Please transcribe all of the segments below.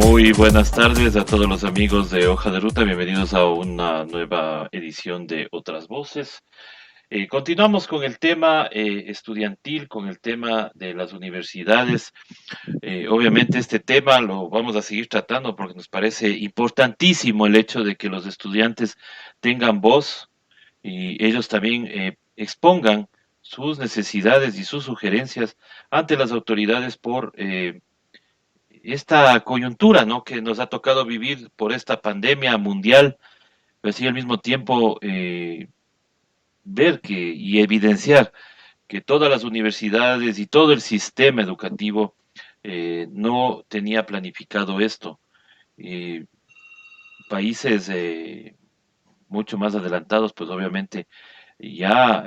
Muy buenas tardes a todos los amigos de Hoja de Ruta, bienvenidos a una nueva edición de Otras Voces. Continuamos con el tema estudiantil, con el tema de las universidades. Obviamente este tema lo vamos a seguir tratando porque nos parece importantísimo el hecho de que los estudiantes tengan voz y ellos también expongan sus necesidades y sus sugerencias ante las autoridades por esta coyuntura, ¿no? Que nos ha tocado vivir por esta pandemia mundial, pero sí al mismo tiempo ver que y evidenciar que todas las universidades y todo el sistema educativo no tenía planificado esto. Eh, Países mucho más adelantados, pues obviamente ya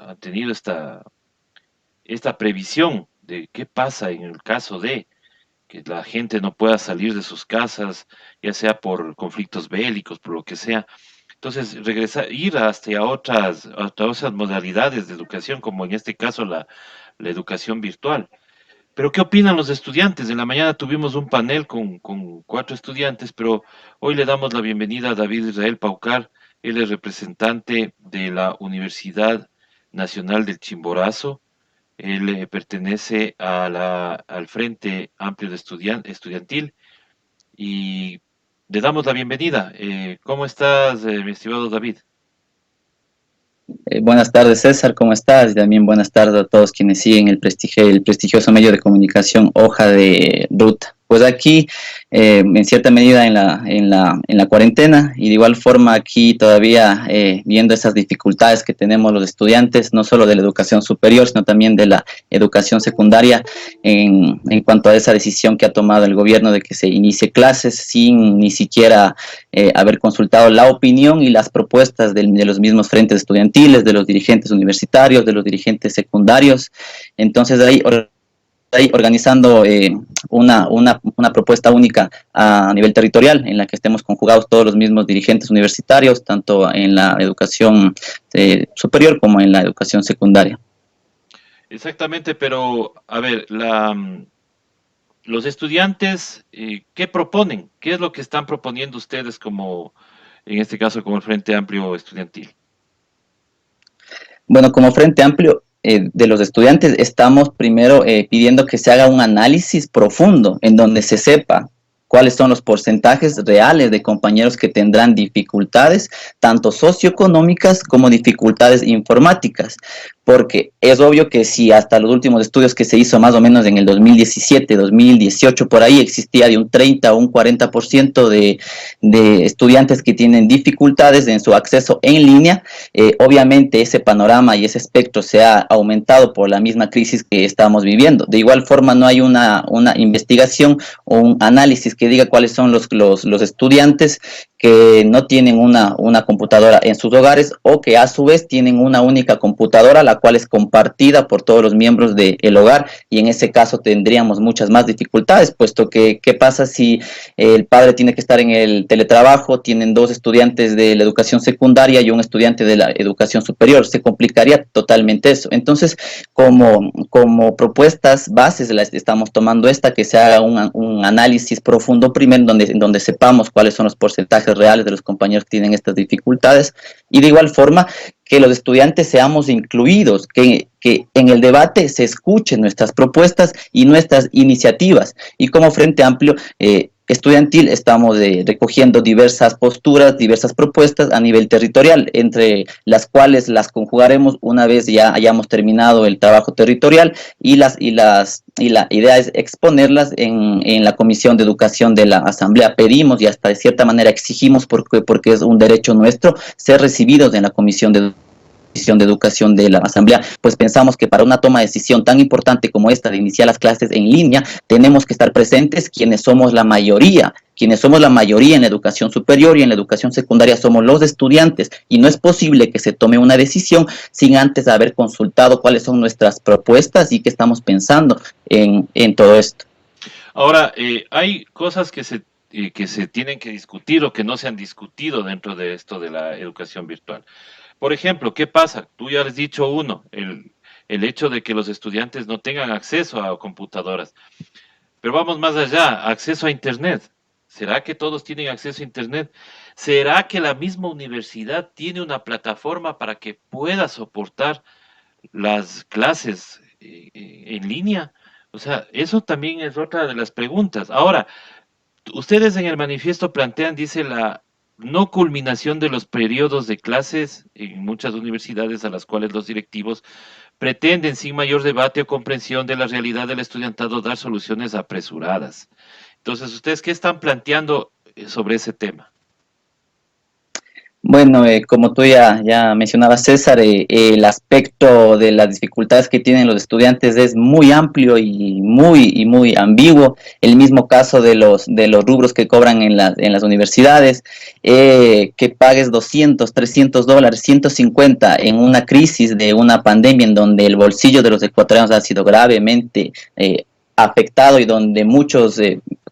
han tenido esta previsión de qué pasa en el caso de que la gente no pueda salir de sus casas, ya sea por conflictos bélicos, por lo que sea. Entonces, regresar, ir hasta otras modalidades de educación, como en este caso la educación virtual. Pero, ¿qué opinan los estudiantes? En la mañana tuvimos un panel con 4 estudiantes, pero hoy le damos la bienvenida a David Israel Paucar. Él es representante de la Universidad Nacional del Chimborazo. Él pertenece al Frente Amplio de Estudiantil y le damos la bienvenida. ¿Cómo estás, mi estimado David? Buenas tardes, César, ¿cómo estás? Y también buenas tardes a todos quienes siguen el prestigioso medio de comunicación Hoja de Ruta. Pues aquí, en cierta medida, en la cuarentena, y de igual forma aquí todavía viendo esas dificultades que tenemos los estudiantes, no solo de la educación superior, sino también de la educación secundaria, en cuanto a esa decisión que ha tomado el gobierno de que se inicie clases sin ni siquiera haber consultado la opinión y las propuestas de los mismos frentes estudiantiles, de los dirigentes universitarios, de los dirigentes secundarios. Entonces ahí organizando una propuesta única a nivel territorial en la que estemos conjugados todos los mismos dirigentes universitarios, tanto en la educación superior como en la educación secundaria. Exactamente, pero a ver, los estudiantes, ¿qué proponen? ¿Qué es lo que están proponiendo ustedes como, en este caso, como el Frente Amplio Estudiantil? Bueno, como Frente Amplio de los estudiantes, estamos primero pidiendo que se haga un análisis profundo en donde se sepa cuáles son los porcentajes reales de compañeros que tendrán dificultades, tanto socioeconómicas como dificultades informáticas, porque es obvio que si hasta los últimos estudios que se hizo más o menos en el 2017, 2018, por ahí existía de un 30 o un 40% de estudiantes que tienen dificultades en su acceso en línea, obviamente ese panorama y ese espectro se ha aumentado por la misma crisis que estamos viviendo. De igual forma, no hay una investigación o un análisis que diga cuáles son los estudiantes que no tienen una computadora en sus hogares o que a su vez tienen una única computadora, la cual es compartida por todos los miembros del hogar, y en ese caso tendríamos muchas más dificultades, puesto que ¿qué pasa si el padre tiene que estar en el teletrabajo, tienen dos estudiantes de la educación secundaria y un estudiante de la educación superior? Se complicaría totalmente eso. Entonces, como propuestas bases, las estamos tomando esta, que se haga un análisis profundo primero en donde sepamos cuáles son los porcentajes reales de los compañeros que tienen estas dificultades, y de igual forma que los estudiantes seamos incluidos, que en el debate se escuchen nuestras propuestas y nuestras iniciativas. Y como Frente Amplio estudiantil estamos recogiendo diversas posturas, diversas propuestas a nivel territorial, entre las cuales las conjugaremos una vez ya hayamos terminado el trabajo territorial, y la idea es exponerlas en la Comisión de Educación de la Asamblea. Pedimos y hasta de cierta manera exigimos, porque es un derecho nuestro, ser recibidos en la Comisión de Educación de la Asamblea, pues pensamos que para una toma de decisión tan importante como esta de iniciar las clases en línea, tenemos que estar presentes quienes somos la mayoría. Quienes somos la mayoría en la educación superior y en la educación secundaria somos los estudiantes, y no es posible que se tome una decisión sin antes haber consultado cuáles son nuestras propuestas y qué estamos pensando en todo esto. Ahora, hay cosas que se tienen que discutir o que no se han discutido dentro de esto de la educación virtual. Por ejemplo, ¿qué pasa? Tú ya has dicho el hecho de que los estudiantes no tengan acceso a computadoras. Pero vamos más allá, acceso a Internet. ¿Será que todos tienen acceso a Internet? ¿Será que la misma universidad tiene una plataforma para que pueda soportar las clases en línea? O sea, eso también es otra de las preguntas. Ahora, ustedes en el manifiesto plantean, dice, la no culminación de los periodos de clases en muchas universidades a las cuales los directivos pretenden, sin mayor debate o comprensión de la realidad del estudiantado, dar soluciones apresuradas. Entonces, ¿ustedes qué están planteando sobre ese tema? Bueno, como tú ya mencionabas, César, el aspecto de las dificultades que tienen los estudiantes es muy amplio y muy ambiguo. El mismo caso de los rubros que cobran en las universidades, que pagues 200, $300, 150 en una crisis de una pandemia en donde el bolsillo de los ecuatorianos ha sido gravemente afectado y donde muchos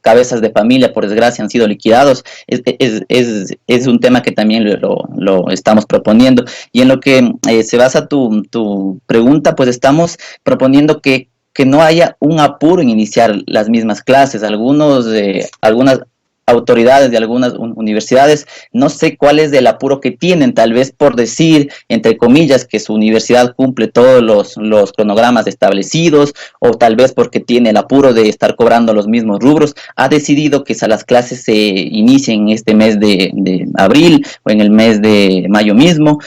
cabezas de familia, por desgracia, han sido liquidados, es un tema que también lo estamos proponiendo. Y en lo que se basa tu pregunta, pues estamos proponiendo que no haya un apuro en iniciar las mismas clases. Algunas autoridades de algunas universidades, no sé cuál es el apuro que tienen, tal vez por decir, entre comillas, que su universidad cumple todos los cronogramas establecidos, o tal vez porque tiene el apuro de estar cobrando los mismos rubros, ha decidido que las clases se inicien en este mes de abril o en el mes de mayo mismo,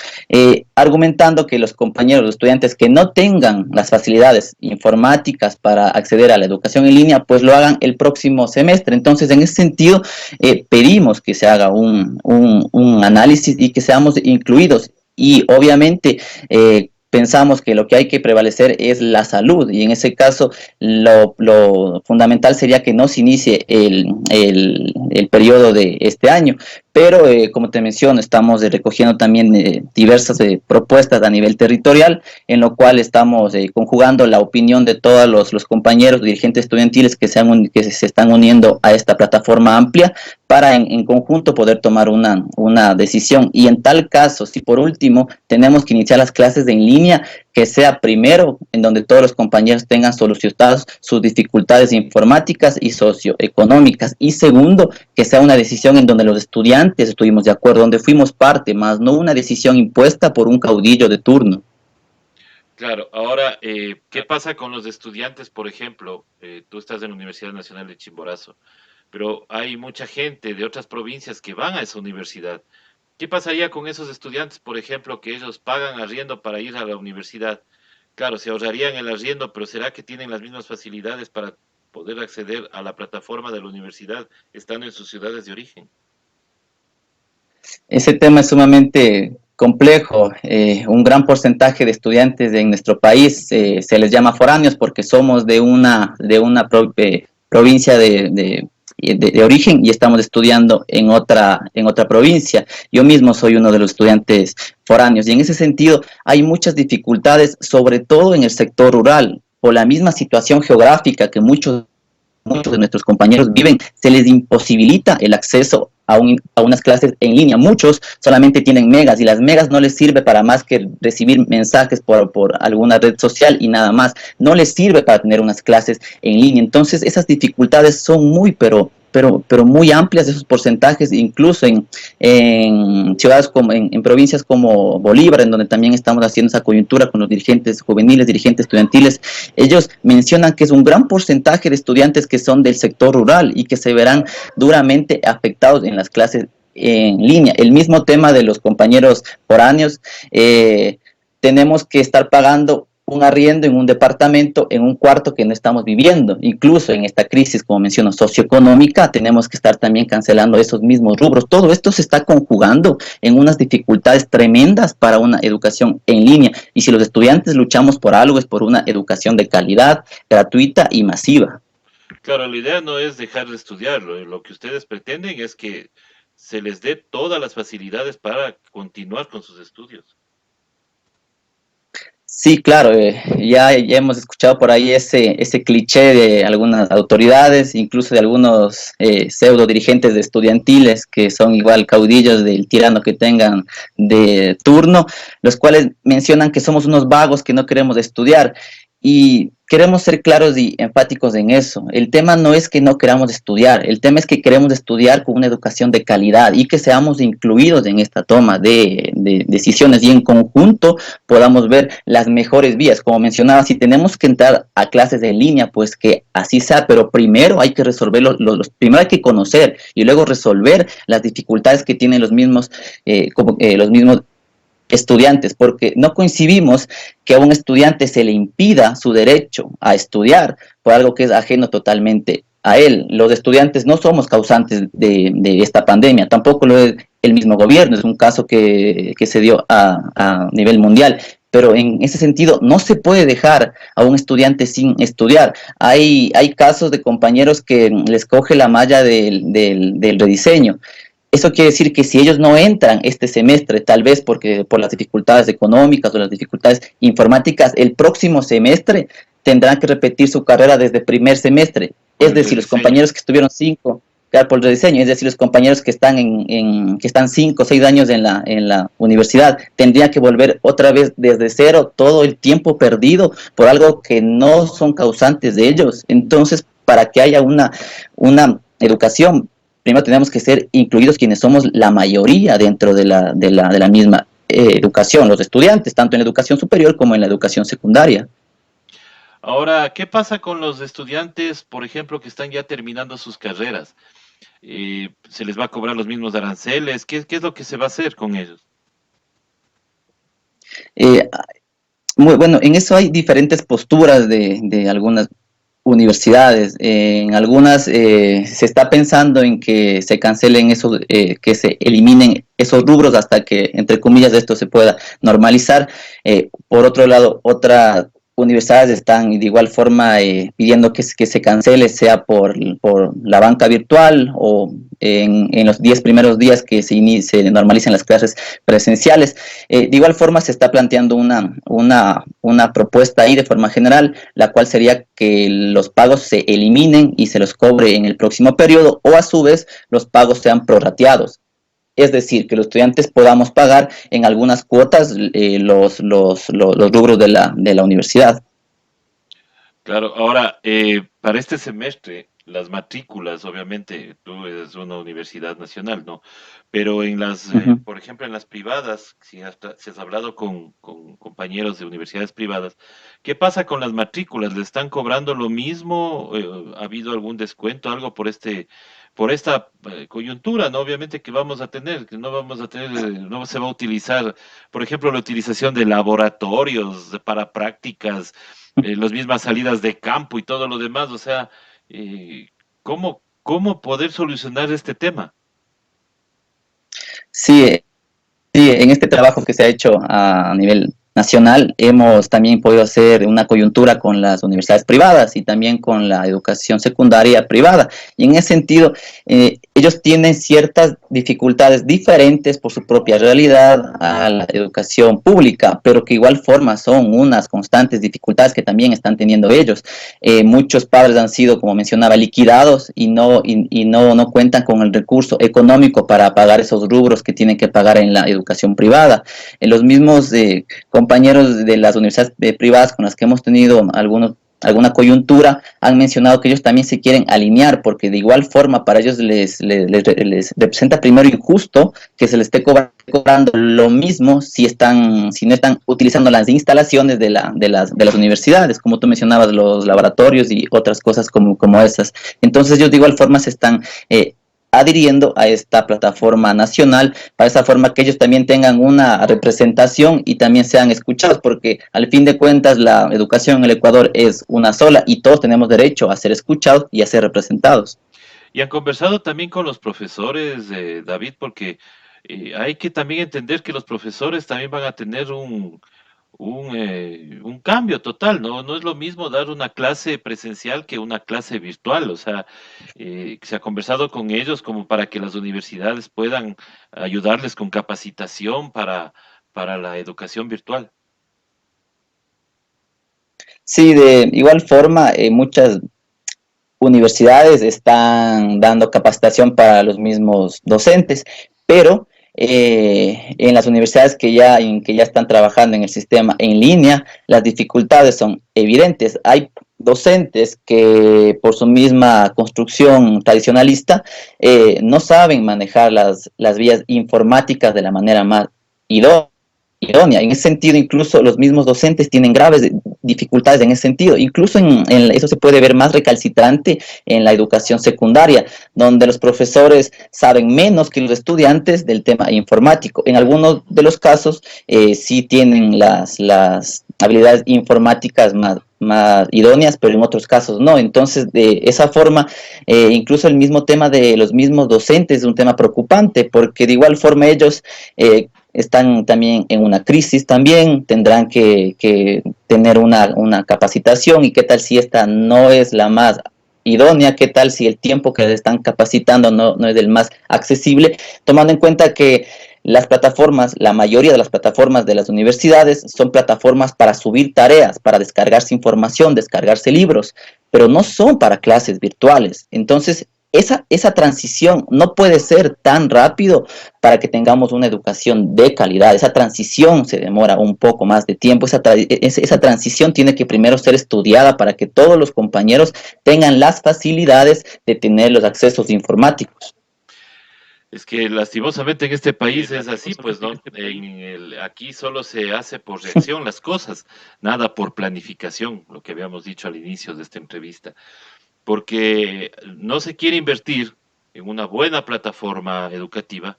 argumentando que los compañeros, los estudiantes que no tengan las facilidades informáticas para acceder a la educación en línea, pues lo hagan el próximo semestre. Entonces, en ese sentido, pedimos que se haga un análisis y que seamos incluidos. Y obviamente pensamos que lo que hay que prevalecer es la salud, y en ese caso lo fundamental sería que no se inicie el periodo de este año. Pero como te menciono, estamos recogiendo también diversas propuestas a nivel territorial, en lo cual estamos conjugando la opinión de todos los compañeros dirigentes estudiantiles que se están uniendo a esta plataforma amplia para en conjunto poder tomar una decisión. Y en tal caso, si por último tenemos que iniciar las clases en línea, que sea primero en donde todos los compañeros tengan solucionadas sus dificultades informáticas y socioeconómicas, y segundo, que sea una decisión en donde los estudiantes estuvimos de acuerdo, donde fuimos parte, más no una decisión impuesta por un caudillo de turno. Claro, ahora, ¿qué pasa con los estudiantes, por ejemplo? Tú estás en la Universidad Nacional de Chimborazo, pero hay mucha gente de otras provincias que van a esa universidad. ¿Qué pasaría con esos estudiantes, por ejemplo, que ellos pagan arriendo para ir a la universidad? Claro, se ahorrarían el arriendo, pero ¿será que tienen las mismas facilidades para poder acceder a la plataforma de la universidad estando en sus ciudades de origen? Ese tema es sumamente complejo. Un gran porcentaje de estudiantes en nuestro país se les llama foráneos porque somos de una provincia de origen y estamos estudiando en otra provincia. Yo mismo soy uno de los estudiantes foráneos y en ese sentido hay muchas dificultades, sobre todo en el sector rural, por la misma situación geográfica que muchos de nuestros compañeros viven, se les imposibilita el acceso a unas clases en línea. Muchos solamente tienen megas y las megas no les sirve para más que recibir mensajes por alguna red social y nada más. No les sirve para tener unas clases en línea. Entonces esas dificultades son pero muy amplias, esos porcentajes, incluso en ciudades como en provincias como Bolívar, en donde también estamos haciendo esa coyuntura con los dirigentes juveniles, dirigentes estudiantiles. Ellos mencionan que es un gran porcentaje de estudiantes que son del sector rural y que se verán duramente afectados en las clases en línea. El mismo tema de los compañeros foráneos, tenemos que estar pagando un arriendo en un departamento, en un cuarto que no estamos viviendo. Incluso en esta crisis, como menciono, socioeconómica, tenemos que estar también cancelando esos mismos rubros. Todo esto se está conjugando en unas dificultades tremendas para una educación en línea. Y si los estudiantes luchamos por algo, es por una educación de calidad, gratuita y masiva. Claro, la idea no es dejar de estudiarlo. Lo que ustedes pretenden es que se les dé todas las facilidades para continuar con sus estudios. Sí, claro, ya hemos escuchado por ahí ese cliché de algunas autoridades, incluso de algunos pseudo dirigentes de estudiantiles que son igual caudillos del tirano que tengan de turno, los cuales mencionan que somos unos vagos que no queremos estudiar. Y queremos ser claros y enfáticos en eso. El tema no es que no queramos estudiar, el tema es que queremos estudiar con una educación de calidad y que seamos incluidos en esta toma de decisiones y en conjunto podamos ver las mejores vías. Como mencionaba, si tenemos que entrar a clases en línea, pues que así sea, pero primero hay que resolver, primero hay que conocer y luego resolver las dificultades que tienen los mismos estudiantes, porque no coincidimos que a un estudiante se le impida su derecho a estudiar por algo que es ajeno totalmente a él. Los estudiantes no somos causantes de esta pandemia, tampoco lo es el mismo gobierno, es un caso que se dio a nivel mundial. Pero en ese sentido no se puede dejar a un estudiante sin estudiar. Hay casos de compañeros que les coge la malla del rediseño. Eso quiere decir que si ellos no entran este semestre, tal vez porque por las dificultades económicas o las dificultades informáticas, el próximo semestre tendrán que repetir su carrera desde primer semestre. por Es el decir, los rediseño. compañeros que estuvieron claro, por el rediseño, es decir, los compañeros que están que están 5 o 6 años en la universidad, tendrían que volver otra vez desde cero todo el tiempo perdido por algo que no son causantes de ellos. Entonces, para que haya una educación, primero tenemos que ser incluidos quienes somos la mayoría dentro de la misma educación, los estudiantes, tanto en la educación superior como en la educación secundaria. Ahora, ¿qué pasa con los estudiantes, por ejemplo, que están ya terminando sus carreras? ¿Se les va a cobrar los mismos aranceles? ¿Qué es lo que se va a hacer con ellos? Eh, Muy bueno, en eso hay diferentes posturas de algunas universidades. En algunas se está pensando en que se cancelen esos, que se eliminen esos rubros hasta que, entre comillas, esto se pueda normalizar. Por otro lado, otras universidades están de igual forma pidiendo que se cancele, sea por la banca virtual o en los 10 primeros días que se normalicen las clases presenciales. De igual forma se está planteando una propuesta ahí de forma general, la cual sería que los pagos se eliminen y se los cobre en el próximo periodo, o a su vez los pagos sean prorrateados. Es decir, que los estudiantes podamos pagar en algunas cuotas los rubros de la universidad. Claro, ahora, para este semestre, las matrículas, obviamente, tú eres una universidad nacional, ¿no? Pero Ujú. por ejemplo, en las privadas, si has hablado con compañeros de universidades privadas, ¿qué pasa con las matrículas? ¿Le están cobrando lo mismo? ¿Ha habido algún descuento, algo por esta coyuntura, ¿no? Obviamente que vamos a tener, que no vamos a tener, no se va a utilizar, por ejemplo, la utilización de laboratorios para prácticas, las mismas salidas de campo y todo lo demás, o sea, ¿cómo poder solucionar este tema? Sí, sí, en este trabajo que se ha hecho a nivel nacional, hemos también podido hacer una coyuntura con las universidades privadas y también con la educación secundaria privada. Y en ese sentido, ellos tienen ciertas dificultades diferentes por su propia realidad a la educación pública, pero que igual forma son unas constantes dificultades que también están teniendo ellos. Muchos padres han sido, como mencionaba, liquidados y no cuentan con el recurso económico para pagar esos rubros que tienen que pagar en la educación privada. Los mismos compañeros de las universidades privadas con las que hemos tenido alguna coyuntura han mencionado que ellos también se quieren alinear porque de igual forma para ellos les representa primero injusto que se les esté cobrando lo mismo si no están utilizando las instalaciones de las universidades, como tú mencionabas, los laboratorios y otras cosas como esas. Entonces ellos de igual forma se están adhiriendo a esta plataforma nacional, para esa forma que ellos también tengan una representación y también sean escuchados, porque al fin de cuentas la educación en el Ecuador es una sola y todos tenemos derecho a ser escuchados y a ser representados. Y han conversado también con los profesores, David, porque hay que también entender que los profesores también van a tener un cambio total, ¿no? No es lo mismo dar una clase presencial que una clase virtual, o sea, se ha conversado con ellos como para que las universidades puedan ayudarles con capacitación para la educación virtual. Sí, de igual forma, muchas universidades están dando capacitación para los mismos docentes, pero en las universidades que ya están trabajando en el sistema en línea, las dificultades son evidentes. Hay docentes que por su misma construcción tradicionalista no saben manejar las vías informáticas de la manera más idónea. En ese sentido, incluso los mismos docentes tienen graves dificultades en ese sentido. Incluso eso se puede ver más recalcitrante en la educación secundaria, donde los profesores saben menos que los estudiantes del tema informático. En algunos de los casos sí tienen las habilidades informáticas más idóneas, pero en otros casos no. Entonces, de esa forma, incluso el mismo tema de los mismos docentes es un tema preocupante, porque de igual forma ellos están también en una crisis también, tendrán que tener una capacitación, y qué tal si esta no es la más idónea, qué tal si el tiempo que les están capacitando no es el más accesible, tomando en cuenta que las plataformas, la mayoría de las plataformas de las universidades son plataformas para subir tareas, para descargarse información, descargarse libros, pero no son para clases virtuales. Entonces, esa transición no puede ser tan rápido para que tengamos una educación de calidad. Esa transición se demora un poco más de tiempo. Esa transición tiene que primero ser estudiada para que todos los compañeros tengan las facilidades de tener los accesos informáticos. Es que lastimosamente en este país es así, pues, ¿no? Aquí solo se hace por reacción las cosas, nada por planificación, lo que habíamos dicho al inicio de esta entrevista, porque no se quiere invertir en una buena plataforma educativa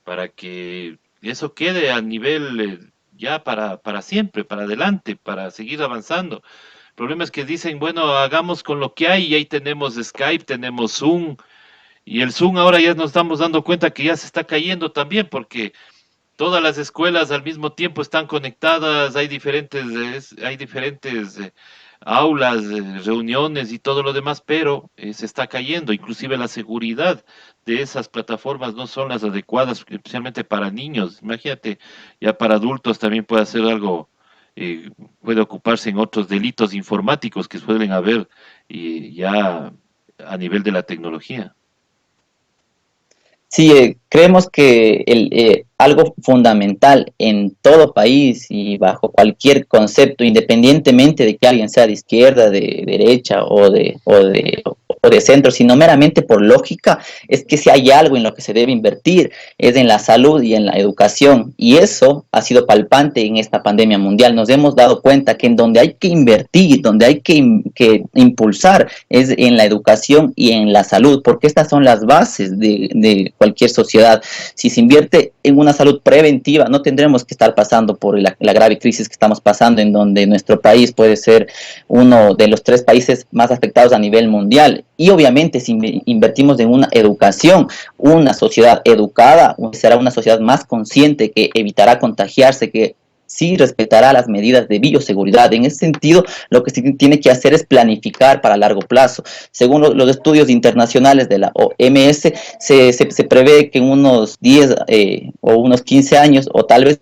para que eso quede a nivel ya para siempre, para adelante, para seguir avanzando. El problema es que dicen, bueno, hagamos con lo que hay, y ahí tenemos Skype, tenemos Zoom, y el Zoom ahora ya nos estamos dando cuenta que ya se está cayendo también, porque todas las escuelas al mismo tiempo están conectadas, hay diferentes aulas, reuniones y todo lo demás, pero se está cayendo. Inclusive la seguridad de esas plataformas no son las adecuadas, especialmente para niños. Imagínate, ya para adultos también puede hacer algo, puede ocuparse en otros delitos informáticos que suelen haber ya a nivel de la tecnología. Sí, creemos que algo fundamental en todo país y bajo cualquier concepto, independientemente de que alguien sea de izquierda, de derecha o de centro, sino meramente por lógica, es que si hay algo en lo que se debe invertir, es en la salud y en la educación. Y eso ha sido palpante en esta pandemia mundial. Nos hemos dado cuenta que en donde hay que invertir, donde hay que impulsar, es en la educación y en la salud, porque estas son las bases de cualquier sociedad. Si se invierte en una salud preventiva, no tendremos que estar pasando por la grave crisis que estamos pasando, en donde nuestro país puede ser uno de los 3 países más afectados a nivel mundial. Y obviamente si invertimos en una educación, una sociedad educada será una sociedad más consciente, que evitará contagiarse, que sí respetará las medidas de bioseguridad. En ese sentido, lo que se tiene que hacer es planificar para largo plazo. Según los estudios internacionales de la OMS, se prevé que en unos 10 o unos 15 años, o tal vez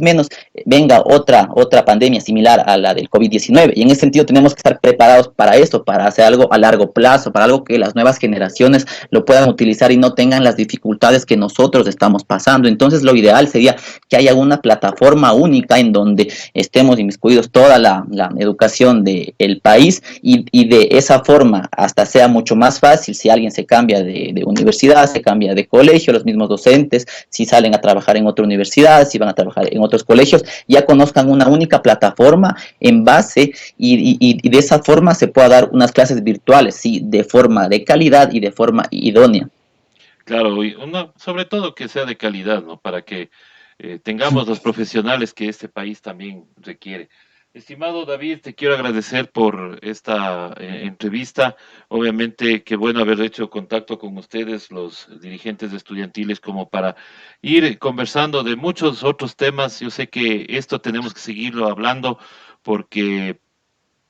menos, venga otra pandemia similar a la del COVID-19. Y en ese sentido tenemos que estar preparados para esto, para hacer algo a largo plazo, para algo que las nuevas generaciones lo puedan utilizar y no tengan las dificultades que nosotros estamos pasando. Entonces lo ideal sería que haya una plataforma única en donde estemos inmiscuidos toda la educación del país, y de esa forma hasta sea mucho más fácil si alguien se cambia de universidad, se cambia de colegio, los mismos docentes, si salen a trabajar en otra universidad, si van a trabajar en otros colegios, ya conozcan una única plataforma en base, y de esa forma se pueda dar unas clases virtuales, sí, de forma de calidad y de forma idónea. Claro, y sobre todo que sea de calidad, ¿no? Para que tengamos los profesionales que este país también requiere. Estimado David, te quiero agradecer por esta entrevista. Obviamente, qué bueno haber hecho contacto con ustedes, los dirigentes estudiantiles, como para ir conversando de muchos otros temas. Yo sé que esto tenemos que seguirlo hablando, porque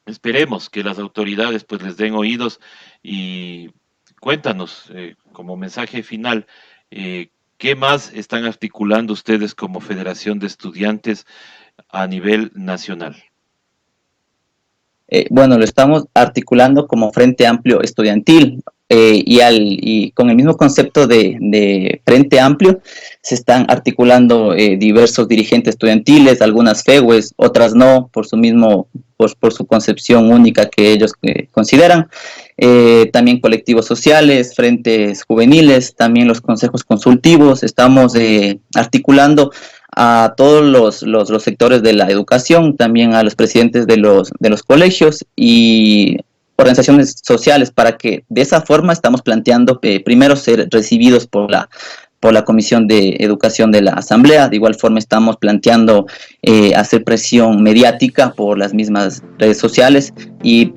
esperemos que las autoridades pues les den oídos. Y cuéntanos, como mensaje final, ¿qué más están articulando ustedes como Federación de Estudiantes a nivel nacional? Bueno, lo estamos articulando como Frente Amplio Estudiantil. y con el mismo concepto de Frente Amplio se están articulando diversos dirigentes estudiantiles, algunas FEUES, otras no, por su concepción única que ellos consideran. También colectivos sociales, frentes juveniles, también los consejos consultivos. Estamos articulando a todos los sectores de la educación, también a los presidentes de los colegios y organizaciones sociales, para que de esa forma estamos planteando primero ser recibidos por la Comisión de Educación de la Asamblea. De igual forma estamos planteando hacer presión mediática por las mismas redes sociales, y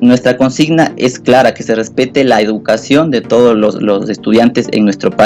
nuestra consigna es clara: que se respete la educación de todos los estudiantes en nuestro país.